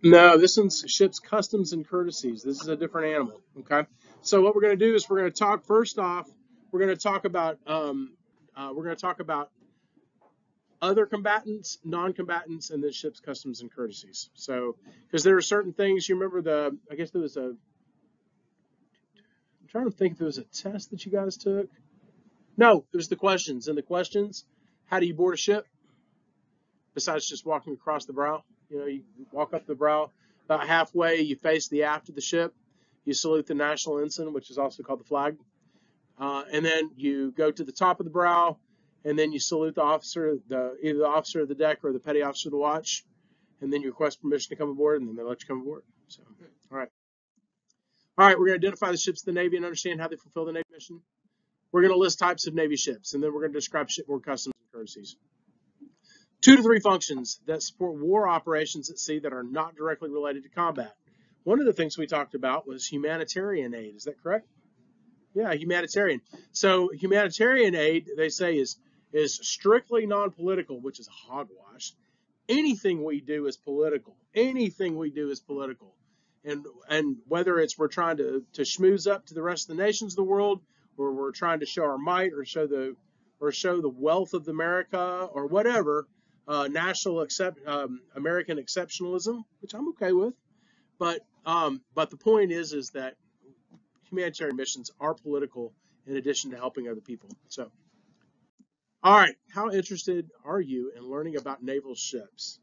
No, this one's ship's customs and courtesies. This is a different animal. Okay. So what we're going to do is we're going to talk first off. We're going to talk about other combatants, non-combatants, and then ship's customs and courtesies. So because there are certain things you remember I guess there was I'm trying to think if there was a test that you guys took. No, it was the questions. And the questions, how do you board a ship? Besides just walking across the brow, you walk up the brow about halfway, you face the aft of the ship, you salute the national ensign, which is also called the flag, and then you go to the top of the brow, and then you salute the officer, either the officer of the deck or the petty officer of the watch, and then you request permission to come aboard, and then they let you come aboard. So, all right, we're going to identify the ships of the Navy and understand how they fulfill the Navy mission. We're going to list types of Navy ships, and then we're going to describe shipboard customs and courtesies. 2 to 3 functions that support war operations at sea that are not directly related to combat. One of the things we talked about was humanitarian aid. Is that correct? Yeah, humanitarian. So humanitarian aid, they say, is strictly non-political, which is hogwash. Anything we do is political. Anything we do is political. And whether it's we're trying to schmooze up to the rest of the nations of the world, or we're trying to show our might, or show the wealth of America, or whatever, American exceptionalism, which I'm okay with, but the point is that humanitarian missions are political in addition to helping other people. So, all right, how interested are you in learning about naval ships?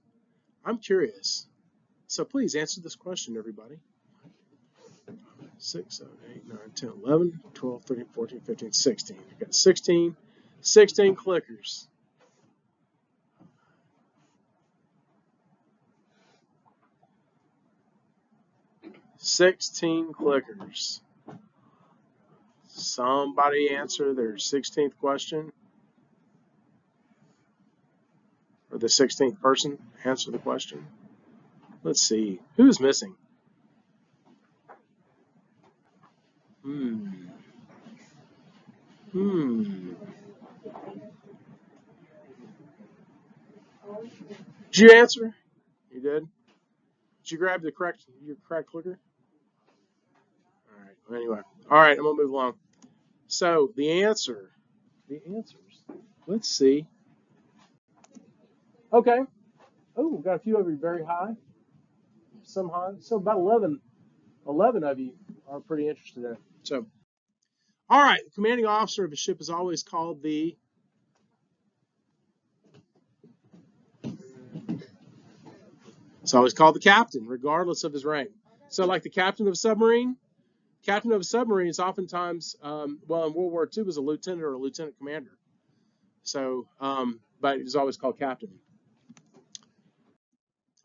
I'm curious, so please answer this question, everybody. 6, 7, 8, 9, 10, 11, 12, 13, 14, 15, 16. You've got 16 clickers. 16 clickers. Somebody answer their 16th question. Or the 16th person answer the question. Let's see. Who's missing? Did you answer? You did? Did you grab your correct clicker? All right. Well, anyway. All right. I'm going to move along. So the answers. Let's see. Okay. Oh, we've got a few of you very high. Some high. So about 11 of you are pretty interested in it. So, all right. The commanding officer of a ship is always called the... It's always called the captain, regardless of his rank. So like the captain of a submarine is oftentimes, in World War II was a lieutenant or a lieutenant commander. So, but it was always called captain.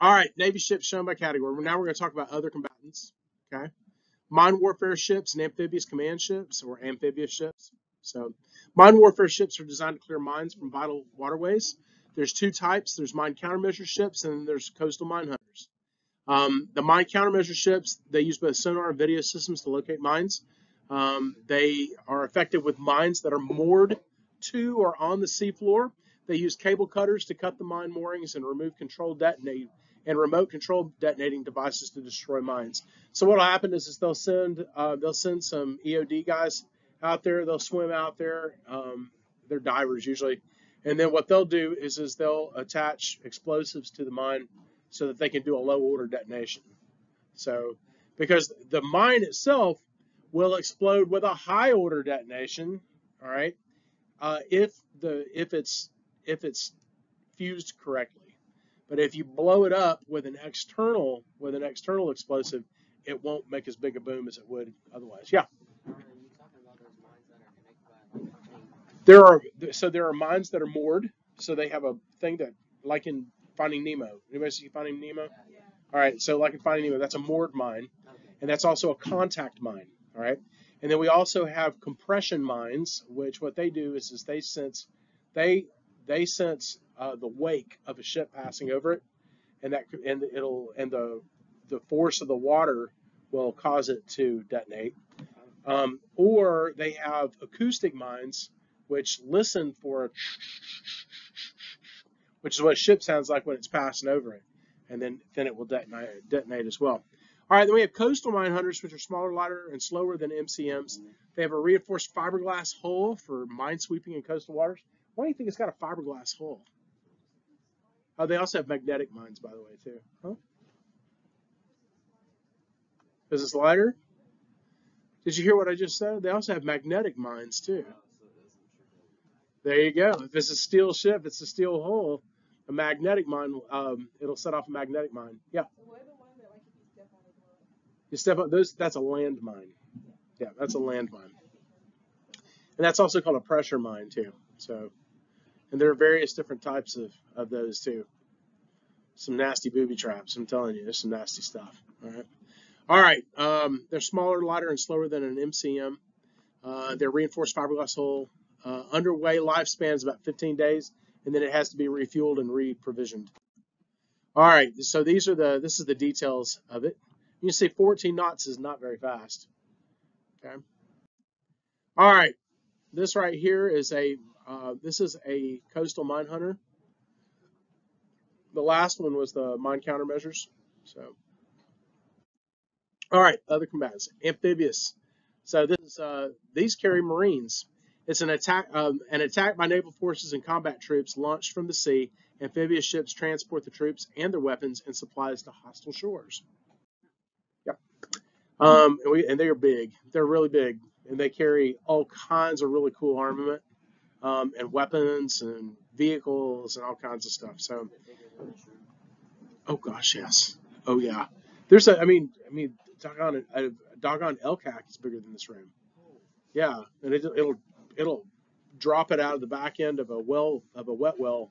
All right, Navy ships shown by category. Now we're going to talk about other combatants. Okay, mine warfare ships and amphibious command ships, or amphibious ships. So, mine warfare ships are designed to clear mines from vital waterways. There's 2 types. There's mine countermeasure ships, and then there's coastal mine hunters. The mine countermeasure ships, they use both sonar and video systems to locate mines. They are effective with mines that are moored to or on the seafloor. They use cable cutters to cut the mine moorings and remote control detonating devices to destroy mines. So what will happen is they'll send some EOD guys out there. They'll swim out there. They're divers usually, and then what they'll do is they'll attach explosives to the mine so that they can do a low order detonation. So because the mine itself will explode with a high order detonation, all right, if it's fused correctly. But if you blow it up with an external explosive, it won't make as big a boom as it would otherwise. Yeah. There are mines that are moored, so they have a thing that, like in Finding Nemo. Anybody see Finding Nemo? Yeah. All right, so like in Finding Nemo, that's a moored mine, and that's also a contact mine. All right, and then we also have compression mines, which what they do is they sense the wake of a ship passing over it, and the force of the water will cause it to detonate. Or they have acoustic mines, which listen for which is what a ship sounds like when it's passing over it. and then it will detonate as well. All right, then we have coastal mine hunters, which are smaller, lighter, and slower than MCMs. They have a reinforced fiberglass hull for mine sweeping in coastal waters. Why do you think it's got a fiberglass hull? Oh, they also have magnetic mines, by the way, too. Huh? Because it's lighter? Did you hear what I just said? They also have magnetic mines, too. There you go. If it's a steel ship, it's a steel hull. A magnetic mine, it'll set off a magnetic mine. Yeah. You step up those. That's a land mine. Yeah, that's a land mine, and that's also called a pressure mine too. So, and there are various different types of those too. Some nasty booby traps. I'm telling you, there's some nasty stuff. All right. They're smaller, lighter, and slower than an MCM. They're reinforced fiberglass hull. Underway lifespan is about 15 days, and then it has to be refueled and re-provisioned. All right. So this is the details of it. You can see 14 knots is not very fast. Okay. All right. This right here is this is a coastal mine hunter. The last one was the mine countermeasures. So, all right. Other combatants, amphibious. So these carry Marines. It's an attack by naval forces and combat troops launched from the sea. Amphibious ships transport the troops and their weapons and supplies to hostile shores. Yep. And they are big. They're really big, and they carry all kinds of really cool armament, and weapons and vehicles and all kinds of stuff. So, oh gosh, yes. Oh yeah. There's a doggone LCAC is bigger than this room. Yeah, and it'll drop it out of the back end of a wet well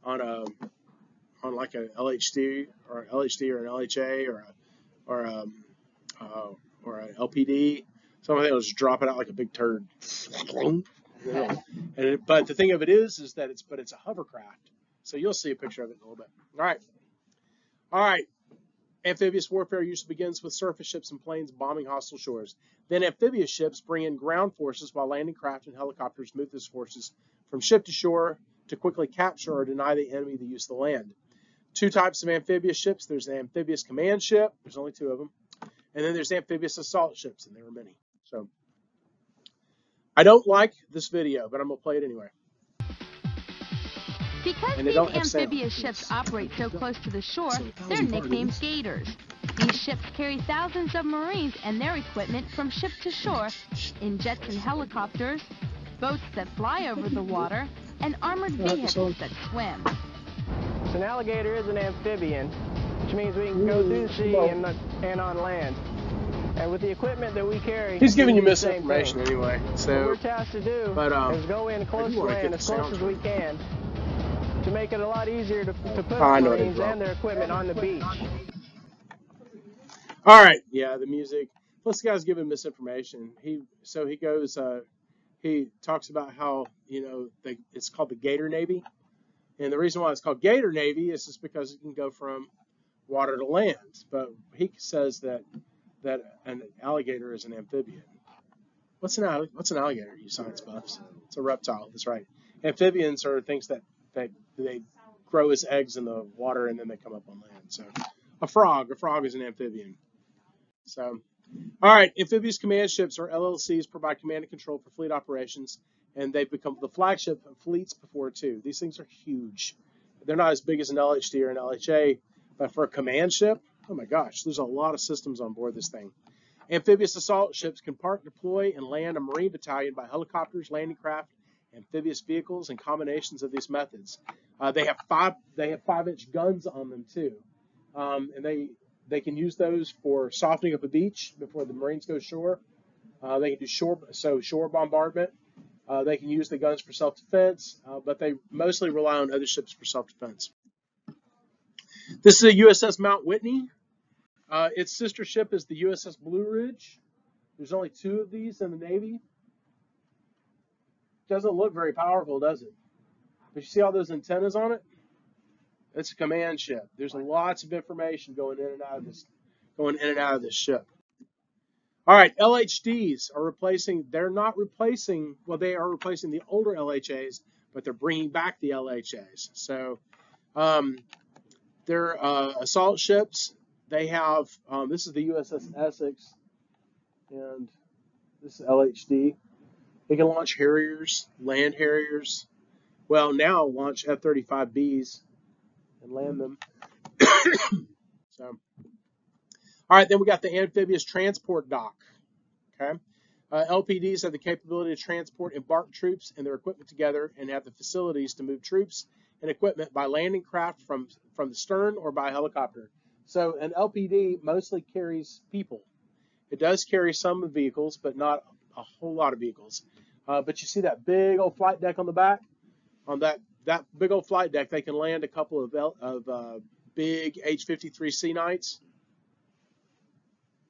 on like a LHD or an LHA or an LPD. Something that'll just drop it out like a big turd. But the thing of it is that it's a hovercraft. So you'll see a picture of it in a little bit. All right. Amphibious warfare usually begins with surface ships and planes bombing hostile shores. Then amphibious ships bring in ground forces while landing craft and helicopters move those forces from ship to shore to quickly capture or deny the enemy the use of the land. Two types of amphibious ships. There's an amphibious command ship. There's only two of them. And then there's amphibious assault ships, and there are many. So I don't like this video, but I'm going to play it anyway. Because these amphibious ships operate so close to the shore, they're nicknamed gators. These ships carry thousands of Marines and their equipment from ship to shore in jets and helicopters, boats that fly over the water, and armored vehicles that swim. So an alligator is an amphibian, which means we can go through the sea and on land. And with the equipment that we carry, he's giving you misinformation anyway. So what we're tasked to do is go in close to land as close as we can to make it a lot easier to put Marines and their equipment on the beach. All right, yeah, the music. Plus, the guy's giving misinformation. He talks about how it's called the Gator Navy, and the reason why it's called Gator Navy is just because it can go from water to land. But he says that an alligator is an amphibian. What's an alligator, you science buffs? It's a reptile. That's right. Amphibians are things that they grow as eggs in the water and then they come up on land. So a frog is an amphibian. So, all right, amphibious command ships or LLCs provide command and control for fleet operations, and they've become the flagship of fleets before too. These things are huge. They're not as big as an LHD or an LHA, but for a command ship, oh my gosh, there's a lot of systems on board this thing. Amphibious assault ships can park, deploy, and land a Marine battalion by helicopters, landing craft, amphibious vehicles, and combinations of these methods. They have 5-inch guns on them too, and they can use those for softening up a beach before the Marines go ashore. They can do shore bombardment. They can use the guns for self-defense, but they mostly rely on other ships for self-defense. This is a USS Mount Whitney. Its sister ship is the USS Blue Ridge. There's only 2 of these in the Navy. Doesn't look very powerful, does it? But you see all those antennas on it? It's a command ship. There's lots of information going in and out of this ship. All right, LHDs are replacing. They are replacing the older LHAs, but they're bringing back the LHAs. So They're assault ships. They have, this is the USS Essex, and this is LHD. They can launch Harriers, land Harriers. Well, now launch F-35Bs and land them. So, all right, then we got the amphibious transport dock. Okay. LPDs have the capability to transport embarked troops and their equipment together and have the facilities to move troops and equipment by landing craft from the stern or by helicopter. So an LPD mostly carries people. It does carry some vehicles, but not a whole lot of vehicles. But you see that big old flight deck on the back? On that big old flight deck, they can land a couple of big H-53C Knights.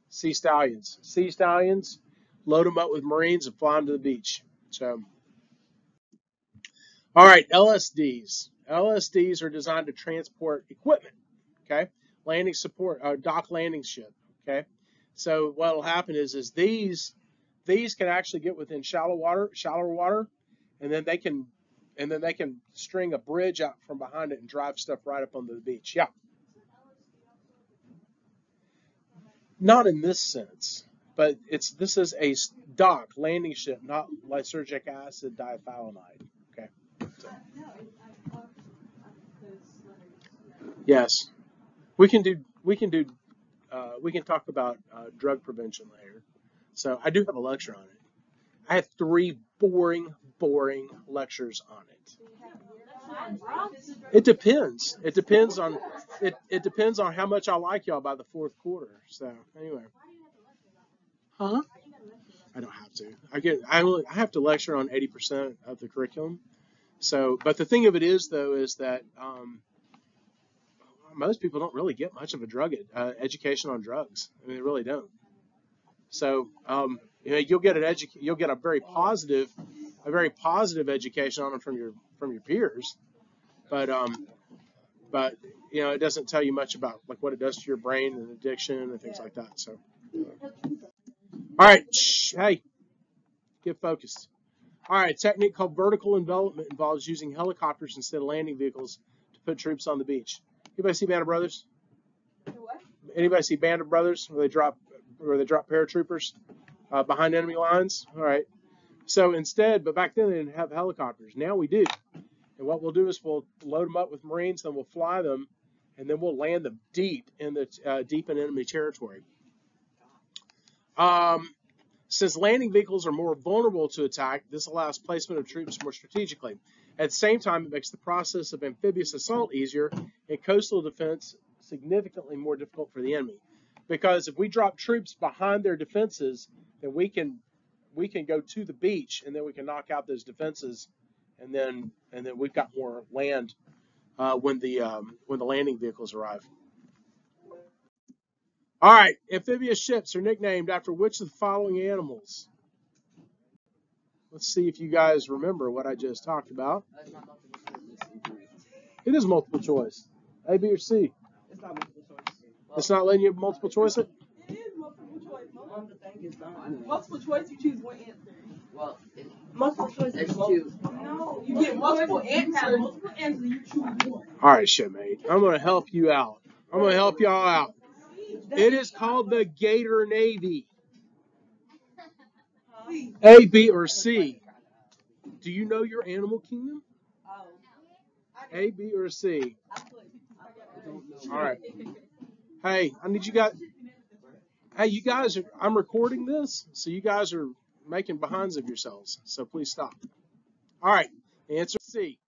Sea Stallions, load them up with Marines and fly them to the beach. So, all right, LSDs. LSDs are designed to transport equipment, okay? Landing support, dock landing ship, okay? So what will happen is these can actually get within shallower water, and then they can string a bridge out from behind it and drive stuff right up onto the beach. Yeah. Not in this sense, but this is a dock landing ship, not lysergic acid diethylamide. Okay. So, yes, we can talk about drug prevention later. So I do have a lecture on it. I have 3 boring lectures on it. It depends. It depends on how much I like y'all by the 4th quarter. So anyway. Huh? I don't have to. I have to lecture on 80% of the curriculum. So, but the thing of it is, though, is that most people don't really get much of a drug education on drugs. I mean, they really don't. So, you'll get a very positive education on them from your peers, but it doesn't tell you much about like what it does to your brain and addiction and things like that. So, all right, hey, get focused. All right, a technique called vertical envelopment involves using helicopters instead of landing vehicles to put troops on the beach. Anybody see Band of Brothers? What? Anybody see Band of Brothers where they drop paratroopers behind enemy lines? All right. So instead, but back then they didn't have helicopters. Now we do. And what we'll do is we'll load them up with Marines, then we'll fly them, and then we'll land them deep in enemy territory. Since landing vehicles are more vulnerable to attack, this allows placement of troops more strategically. At the same time, it makes the process of amphibious assault easier and coastal defense significantly more difficult for the enemy. Because if we drop troops behind their defenses, then we can go to the beach and then we can knock out those defenses, and then we've got more land when the landing vehicles arrive. All right, amphibious ships are nicknamed after which of the following animals? Let's see if you guys remember what I just talked about. It is multiple choice. A, B, or C. It's not multiple choice. It's not letting you have multiple choice? It is multiple choice. Multiple choice, you choose one answer. Well, multiple choice. No, you get multiple answers. You choose one. All right, shipmate. I'm going to help you out. I'm going to help y'all out. It is called the Gator Navy. A, B, or C. Do you know your animal kingdom? A, B, or C? All right. Hey, I need you guys. Hey, you guys I'm recording this, so you guys are making behinds of yourselves. So please stop. All right. The answer is C.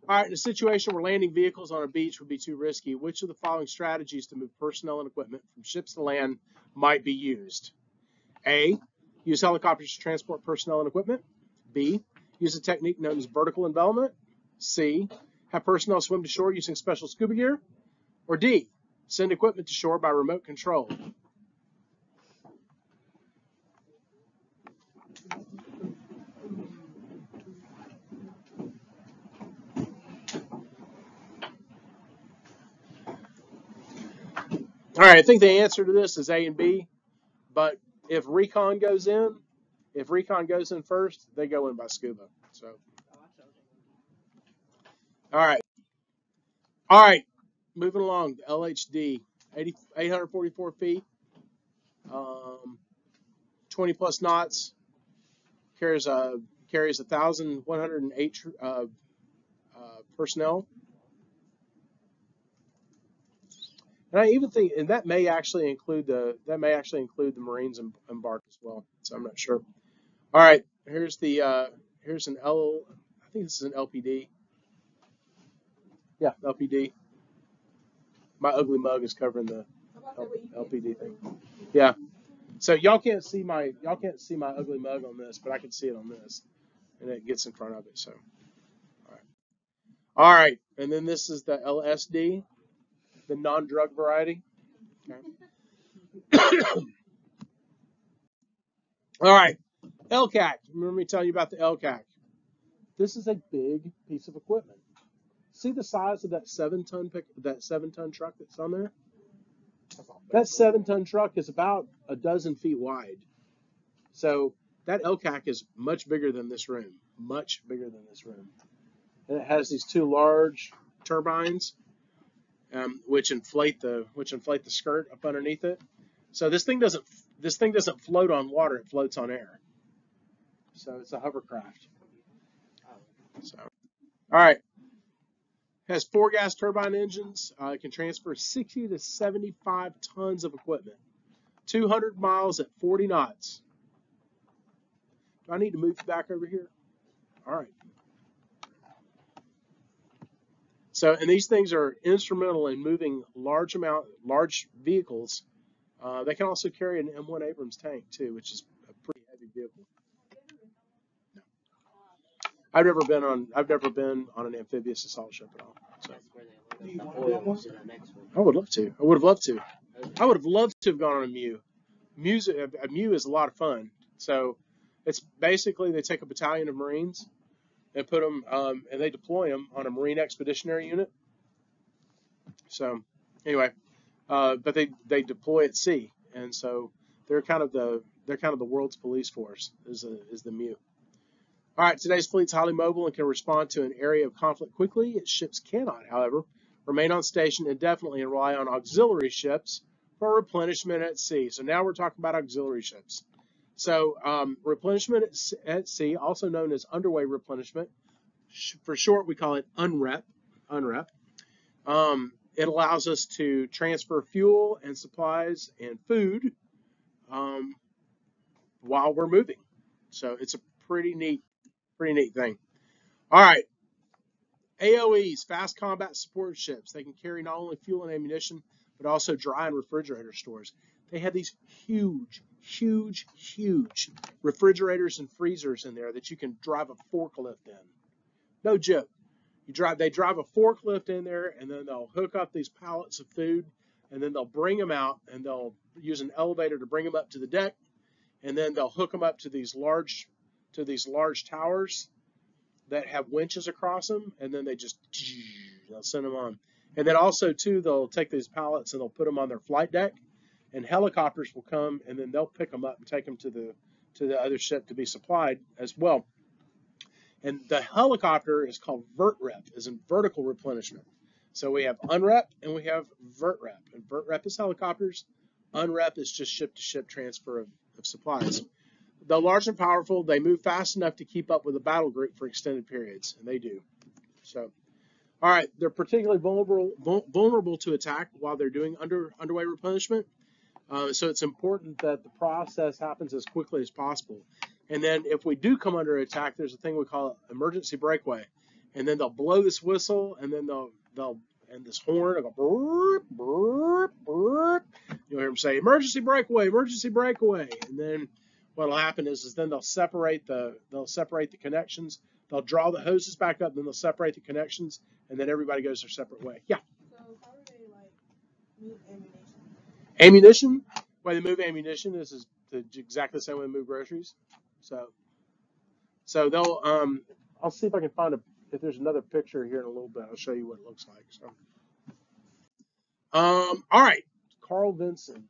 All right. In a situation where landing vehicles on a beach would be too risky, which of the following strategies to move personnel and equipment from ships to land might be used? A, use helicopters to transport personnel and equipment. B, use a technique known as vertical envelopment. C, have personnel swim to shore using special scuba gear. Or D, send equipment to shore by remote control. All right, I think the answer to this is A and B, but if recon goes in first, they go in by scuba. So, all right. moving along. The LHD, 844 feet, 20 plus knots, carries 1,108 personnel. And I even think, and that may actually include the Marines embarked as well. So I'm not sure. All right, here's an I think this is an LPD. Yeah, LPD. My ugly mug is covering the LPD thing. Yeah. So y'all can't see my ugly mug on this, but I can see it on this, and it gets in front of it. So, all right. And then this is the LSD, the non-drug variety. Okay. All right. LCAC. Remember me telling you about the LCAC? This is a big piece of equipment. See the size of that 7-ton truck that's on there? That 7-ton truck is about a dozen feet wide. So that LCAC is much bigger than this room. Much bigger than this room. And it has these two large turbines, which inflate the skirt up underneath it. So this thing doesn't float on water; it floats on air. So it's a hovercraft. So, all right, has 4 gas turbine engines. It can transfer 60 to 75 tons of equipment, 200 miles at 40 knots. Do I need to move back over here? All right. So, and these things are instrumental in moving large vehicles. They can also carry an M1 Abrams tank too, which is a pretty heavy vehicle. No. I've never been on an amphibious assault ship at all. So. I would love to. I would have loved to. I would have loved to have gone on a MEU. A MEU is a lot of fun. So, it's basically they take a battalion of Marines and put them and they deploy them on a Marine Expeditionary Unit. So, anyway. But they deploy at sea, and so they're kind of the world's police force is the MEU. All right, today's fleet's highly mobile and can respond to an area of conflict quickly. Its ships cannot, however, remain on station indefinitely and rely on auxiliary ships for replenishment at sea. So now we're talking about auxiliary ships. So replenishment at sea, also known as underway replenishment, for short we call it UNREP. It allows us to transfer fuel and supplies and food while we're moving. So it's a pretty neat thing. All right. AOEs, fast combat support ships. They can carry not only fuel and ammunition, but also dry and refrigerator stores. They have these huge refrigerators and freezers in there that you can drive a forklift in. No joke. They drive a forklift in there, and then they'll hook up these pallets of food, and then they'll bring them out, and they'll use an elevator to bring them up to the deck, and then they'll hook them up to these large towers that have winches across them, and then they'll send them on. And then also too, they'll take these pallets and they'll put them on their flight deck, and helicopters will come, and then they'll pick them up and take them to the other ship to be supplied as well. And the helicopter is called VERTREP, as in vertical replenishment. So we have UNREP and we have VERTREP. And VERTREP is helicopters. UNREP is just ship-to-ship transfer of supplies. Though large and powerful, they move fast enough to keep up with a battle group for extended periods, and they do. So, all right, they're particularly vulnerable to attack while they're doing underway replenishment. So it's important that the process happens as quickly as possible. And then if we do come under attack, there's a thing we call emergency breakaway. And then they'll blow this whistle, and then and this horn, they'll go burp, burp, burp. You'll hear them say, emergency breakaway, emergency breakaway. And then what'll happen is then they'll separate the connections. They'll draw the hoses back up, then they'll separate the connections, and then everybody goes their separate way. Yeah. So how do they move ammunition? Ammunition? The way they move ammunition is exactly the same way they move groceries. So they'll I'll see if I can find if there's another picture here in a little bit. I'll show you what it looks like. So all right, Carl Vinson.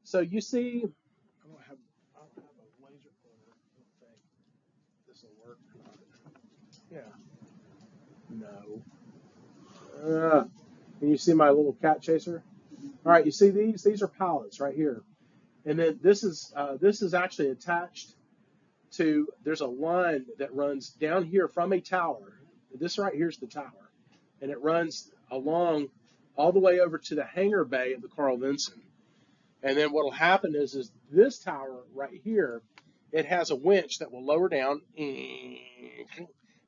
So you see, I don't have a laser pointer. I don't think this will work. Yeah. No. Can you see my little cat chaser? All right, you see these? These are pallets right here. And then this is actually attached to, there's a line that runs down here from a tower. This right here is the tower. And it runs along all the way over to the hangar bay of the Carl Vinson. And then what will happen is this tower right here, it has a winch that will lower down, and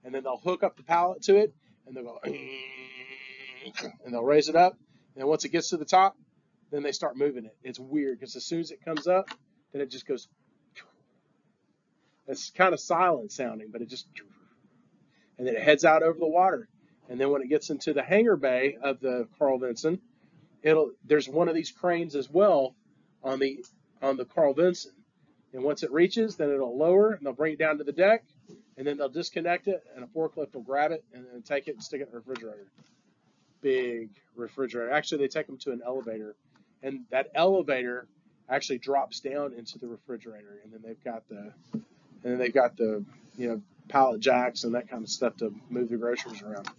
then they'll hook up the pallet to it, and they'll go, and they'll raise it up. And once it gets to the top, then they start moving it. It's weird because as soon as it comes up, then it just goes. It's kind of silent sounding, but it just, and then it heads out over the water. And then when it gets into the hangar bay of the Carl Vinson, there's one of these cranes as well on the Carl Vinson. And once it reaches, then it'll lower and they'll bring it down to the deck, and then they'll disconnect it, and a forklift will grab it and then take it and stick it in the refrigerator. Big refrigerator. Actually, they take them to an elevator, and that elevator actually drops down into the refrigerator, and then they've got the pallet jacks and that kind of stuff to move the groceries around.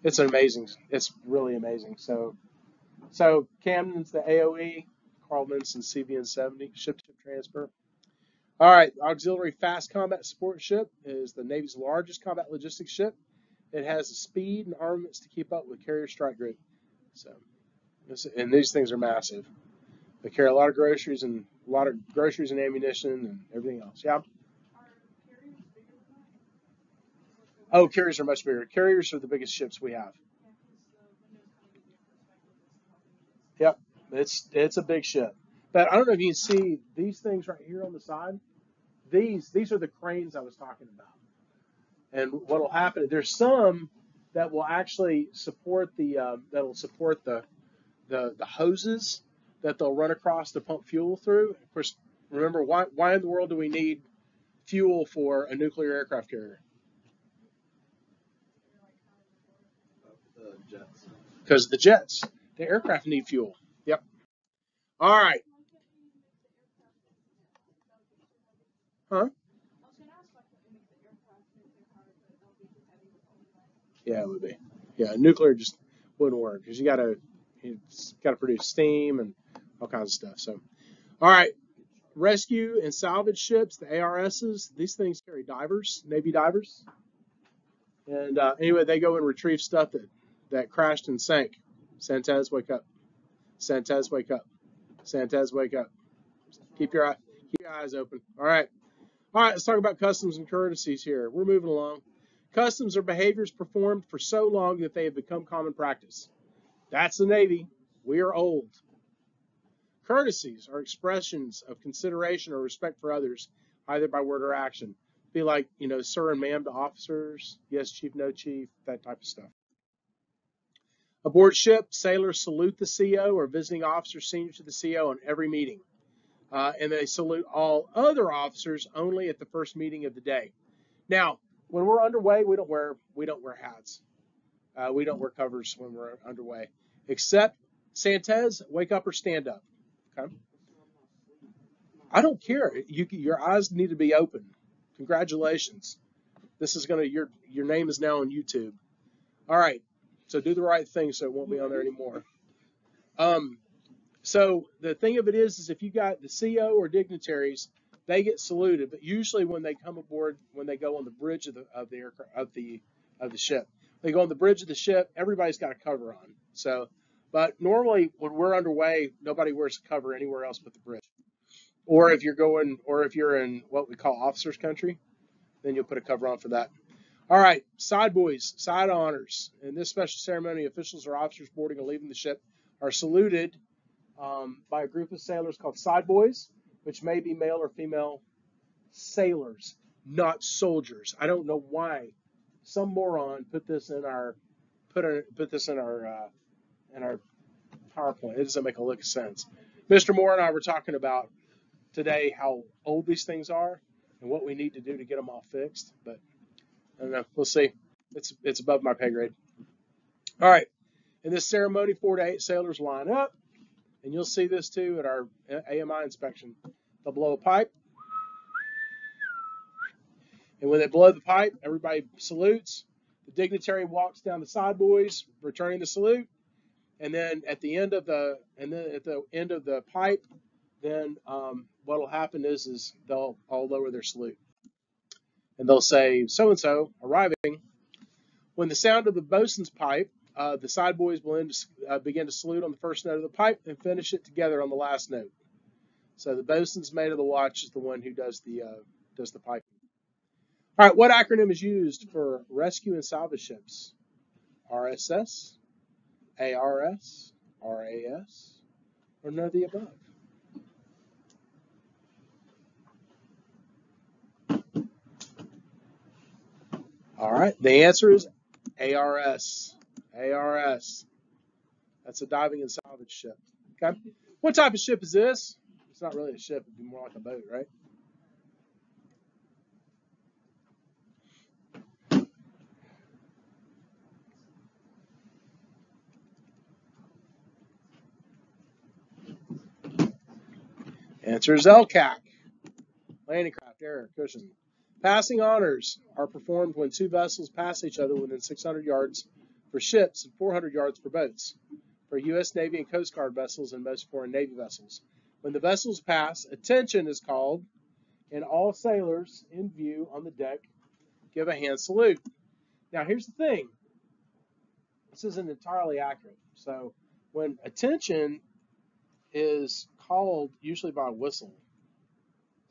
It's amazing. It's really amazing. So Camden's the AOE, Carl Vinson CVN-70, ship-to-ship transfer. All right, Auxiliary Fast Combat Support Ship is the Navy's largest combat logistics ship. It has the speed and armaments to keep up with carrier strike group. And these things are massive. They carry a lot of groceries and ammunition and everything else. Yeah. Oh, carriers are much bigger. Carriers are the biggest ships we have. Yep, it's a big ship. But I don't know if you can see these things right here on the side. These are the cranes I was talking about. And what will happen? There's some that will actually support the hoses that they'll run across to pump fuel through. Of course, remember why in the world do we need fuel for a nuclear aircraft carrier? Jets. Because the jets, the aircraft need fuel. Yep. All right. Huh? Yeah, it would be. Yeah, nuclear just wouldn't work because it's got to produce steam and all kinds of stuff. So, all right, rescue and salvage ships, the ARSs. These things carry divers, Navy divers, and anyway, they go and retrieve stuff that crashed and sank. Santez, wake up. Santez, wake up. Santez, wake up. Keep your eyes open. All right. Let's talk about customs and courtesies here. We're moving along. Customs are behaviors performed for so long that they have become common practice. That's the Navy. We are old. Courtesies are expressions of consideration or respect for others, either by word or action. Be like, sir and ma'am to officers, yes, chief, no chief, that type of stuff. Aboard ship, sailors salute the CO or visiting officer senior to the CO on every meeting. And they salute all other officers only at the first meeting of the day. Now, when we're underway, we don't wear hats. We don't wear covers when we're underway, except Santez, wake up or stand up. Okay. I don't care. Your eyes need to be open. Congratulations. This is your name is now on YouTube. All right. So do the right thing so it won't be on there anymore. So the thing of it is if you got the CO or dignitaries, they get saluted, but usually when they come aboard, when they go on the bridge of the ship, they go on the bridge of the ship. Everybody's got a cover on. So, but normally when we're underway, nobody wears a cover anywhere else but the bridge. Or if you're in what we call officers' country, then you'll put a cover on for that. All right, side boys, side honors. In this special ceremony, officials or officers boarding and leaving the ship are saluted by a group of sailors called side boys, which may be male or female sailors, not soldiers. I don't know why some moron put this in our PowerPoint. It doesn't make a lick of sense. Mr. Moore and I were talking about today how old these things are and what we need to do to get them all fixed, but I don't know. We'll see. It's above my pay grade. All right. In this ceremony, 4 to 8 sailors line up, and you'll see this too at our AMI inspection. They'll blow a pipe, and when they blow the pipe, everybody salutes. The dignitary walks down the side boys, returning the salute, And then at the end of the pipe, then what will happen is they'll all lower their salute, and they'll say so and so arriving. When the sound of the bosun's pipe, the side boys will begin to salute on the first note of the pipe and finish it together on the last note. So the bosun's mate of the watch is the one who does the piping. All right, what acronym is used for rescue and salvage ships? RSS, ARS, RAS, or none of the above? All right, the answer is ARS. ARS. That's a diving and salvage ship. Okay. What type of ship is this? It's not really a ship. It'd be more like a boat, right? Answer is LCAC. Landing craft, air, cushion. Passing honors are performed when two vessels pass each other within 600 yards for ships and 400 yards for boats, for U.S. Navy and Coast Guard vessels and most foreign Navy vessels. When the vessels pass, attention is called, and all sailors in view on the deck give a hand salute. Now, here's the thing. This isn't entirely accurate. So when attention is called usually by a whistle,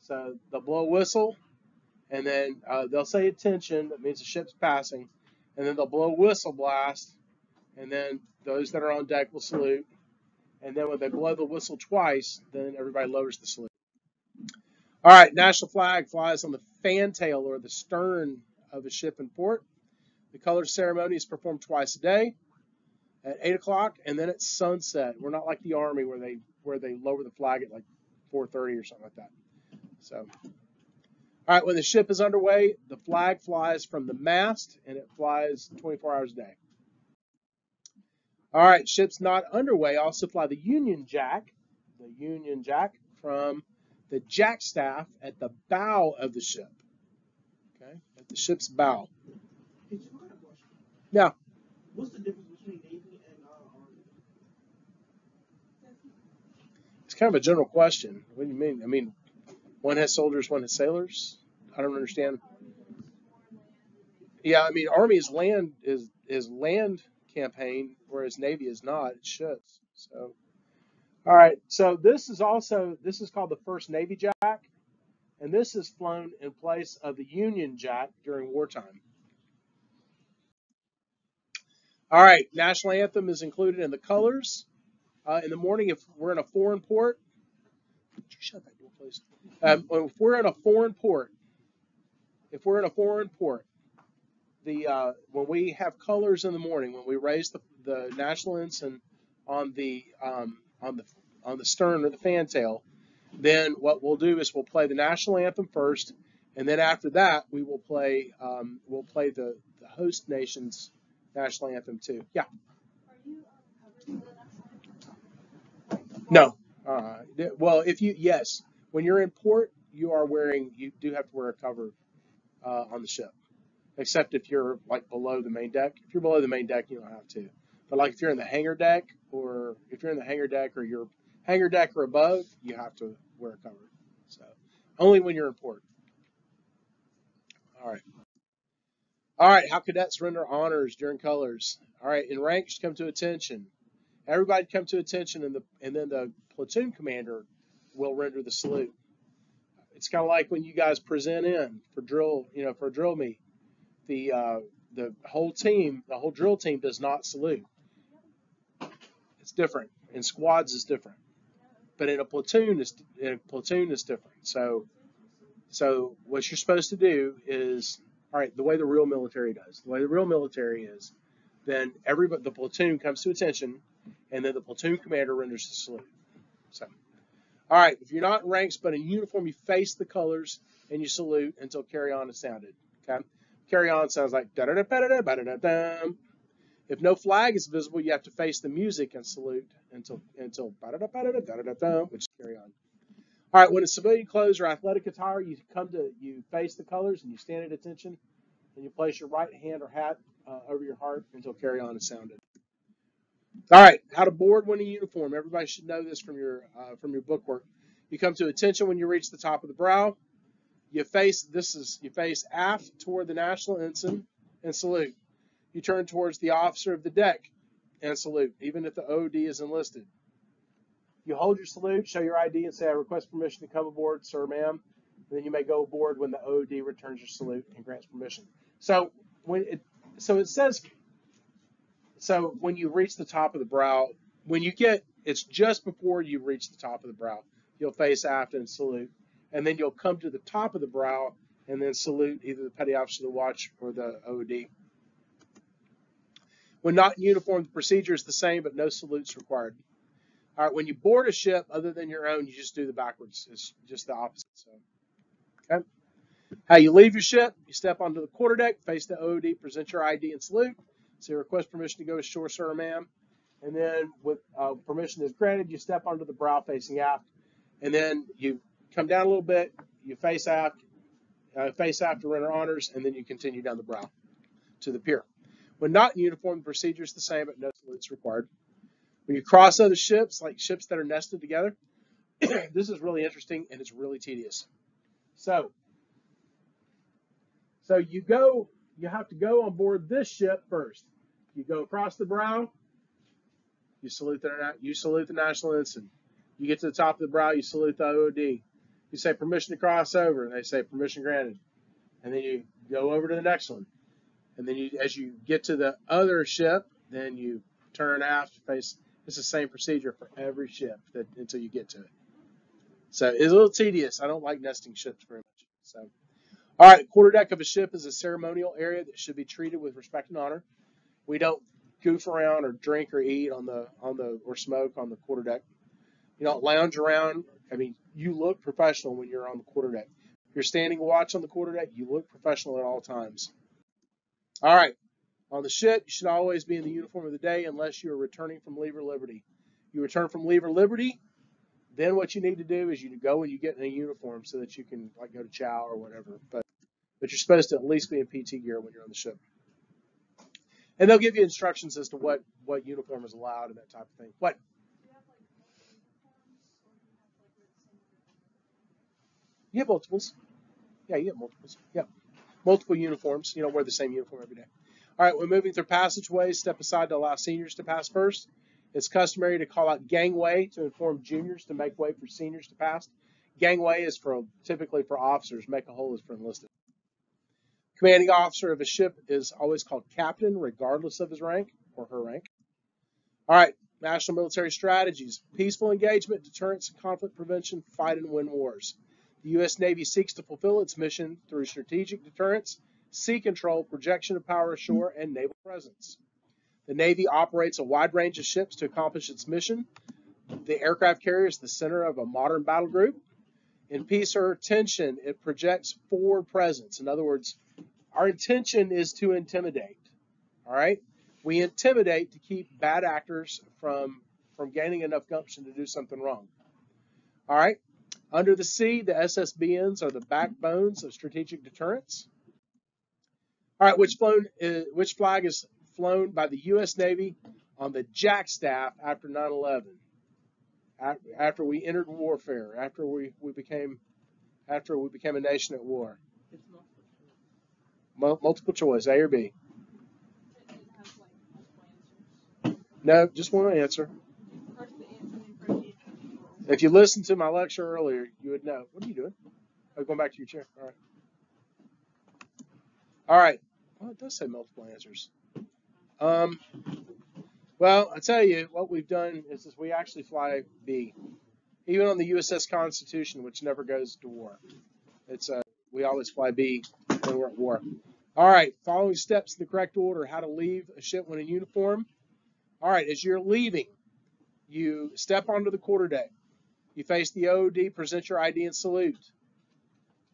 so they'll blow a whistle, and then they'll say attention. That means the ship's passing. And then they'll blow a whistle blast, and then those that are on deck will salute. And then when they blow the whistle twice, then everybody lowers the salute. All right, national flag flies on the fantail or the stern of a ship in port. The color ceremony is performed twice a day, at 8 o'clock, and then at sunset. We're not like the Army where they lower the flag at like 4:30 or something like that. So, all right, when the ship is underway, the flag flies from the mast, and it flies 24 hours a day. All right, ships not underway also fly the Union Jack from the jackstaff at the bow of the ship. Okay, at the ship's bow. Hey, Jim, I got a question. Yeah. What's the difference between Navy and Army? It's kind of a general question. What do you mean? I mean, one has soldiers, one has sailors. I don't understand. Yeah, I mean, Army is land campaign, whereas Navy is not. It's ships. So, all right. So this is called the first Navy Jack, and this is flown in place of the Union Jack during wartime. All right. National anthem is included in the colors. In the morning, if we're in a foreign port, could you shut that door, please? If we're in a foreign port, when we have colors in the morning, when we raise the national ensign on the stern or the fantail, then what we'll do is we'll play the national anthem first, and then after that we will play the host nation's national anthem too. Yeah. Are you covered with the national anthem? No. Well, yes, when you're in port, you do have to wear a cover on the ship. Except if you're like below the main deck. If you're below the main deck, you don't have to. But like if you're in the hangar deck or you're hangar deck or above, you have to wear a cover. So only when you're in port. All right. All right. How cadets render honors during colors. All right. In ranks, come to attention. Everybody come to attention, and then the platoon commander will render the salute. It's kind of like when you guys present in for drill, for a drill meet. The whole drill team does not salute. It's different. In squads is different, but in a platoon is different. So what you're supposed to do is, all right, the way the real military does. The way the real military is, then the platoon comes to attention, and then the platoon commander renders the salute. So, all right, if you're not in ranks but in uniform, you face the colors and you salute until carry on is sounded. Okay. Carry on sounds like da da da da da da da da. If no flag is visible, you have to face the music and salute until da da da da da da da, which is carry on. All right, when it's civilian clothes or athletic attire, you face the colors and you stand at attention, and you place your right hand or hat over your heart until carry on is sounded. All right, how to board when in uniform. Everybody should know this from your bookwork. You come to attention when you reach the top of the brow. You face aft toward the national ensign and salute. You turn towards the officer of the deck and salute, even if the OD is enlisted. You hold your salute, show your ID, and say, "I request permission to come aboard, sir, ma'am." And then you may go aboard when the OD returns your salute and grants permission. So when you reach the top of the brow, it's just before you reach the top of the brow, you'll face aft and salute, and then you'll come to the top of the brow and then salute either the petty officer of the watch or the OD. When not in uniform, the procedure is the same, but no salutes required. All right, when you board a ship other than your own, you just do the backwards. It's just the opposite. So, okay. How you leave your ship, you step onto the quarterdeck, face the OD, present your ID and salute. Say, request permission to go ashore, sir or ma'am. And then with permission is granted, you step onto the brow facing aft. And then you come down a little bit, you face aft to render honors, and then you continue down the brow to the pier. When not in uniform, the procedure is the same, but no salutes required. When you cross other ships, like ships that are nested together, this is really interesting and it's really tedious. So you have to go on board this ship first. You go across the brow, you salute the national ensign. You get to the top of the brow, you salute the OD. You say permission to cross over, and they say permission granted. And then you go over to the next one. And then as you get to the other ship, then you turn aft, face. It's the same procedure for every ship until you get to it. So it's a little tedious. I don't like nesting ships very much. So, all right, quarterdeck of a ship is a ceremonial area that should be treated with respect and honor. We don't goof around or drink or eat or smoke on the quarterdeck. You don't lounge around. I mean, you look professional when you're on the quarterdeck. If you're standing watch on the quarterdeck, you look professional at all times. All right. On the ship, you should always be in the uniform of the day unless you're returning from leave or liberty. You return from leave or liberty, then what you need to do is you go and you get in a uniform so that you can go to chow or whatever. But you're supposed to at least be in PT gear when you're on the ship. And they'll give you instructions as to what uniform is allowed and that type of thing. What? You have multiples. Yeah, you have multiples. Yeah. Multiple uniforms. You don't wear the same uniform every day. All right, when moving through passageways, step aside to allow seniors to pass first. It's customary to call out gangway to inform juniors to make way for seniors to pass. Gangway is typically for officers. Make a hole is for enlisted. Commanding officer of a ship is always called captain, regardless of his rank or her rank. All right, national military strategies. Peaceful engagement, deterrence, conflict prevention, fight and win wars. The U.S. Navy seeks to fulfill its mission through strategic deterrence, sea control, projection of power ashore, and naval presence. The Navy operates a wide range of ships to accomplish its mission. The aircraft carrier is the center of a modern battle group. In peace or tension, it projects forward presence. In other words, our intention is to intimidate. All right? We intimidate to keep bad actors from gaining enough gumption to do something wrong. All right? Under the sea, the SSBNs are the backbones of strategic deterrence. All right, which flag is flown by the U.S. Navy on the Jack Staff after 9/11? After we entered warfare, after we became a nation at war. It's multiple choice. Multiple choice, A or B. It has multiple answers. No, just one answer. First the answer, then proceed. If you listened to my lecture earlier, you would know. What are you doing? Oh, going back to your chair. All right. All right. Well, it does say multiple answers. Well, I tell you, what we've done is we actually fly B. Even on the USS Constitution, which never goes to war. We always fly B when we're at war. All right, following steps in the correct order, how to leave a ship when in uniform. All right, as you're leaving, you step onto the quarterdeck. You face the OD, present your ID, and salute.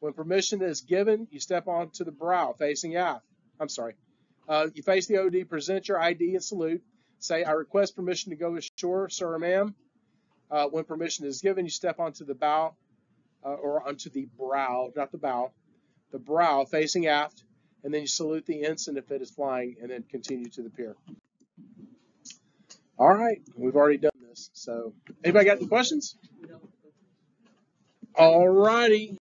When permission is given, you step onto the brow, facing aft. You face the OD, present your ID, and salute. Say, I request permission to go ashore, sir or ma'am. When permission is given, you step onto the bow, or onto the brow, not the bow, the brow facing aft, and then you salute the ensign if it is flying, and then continue to the pier. All right, we've already done this. So, anybody got any questions? All righty.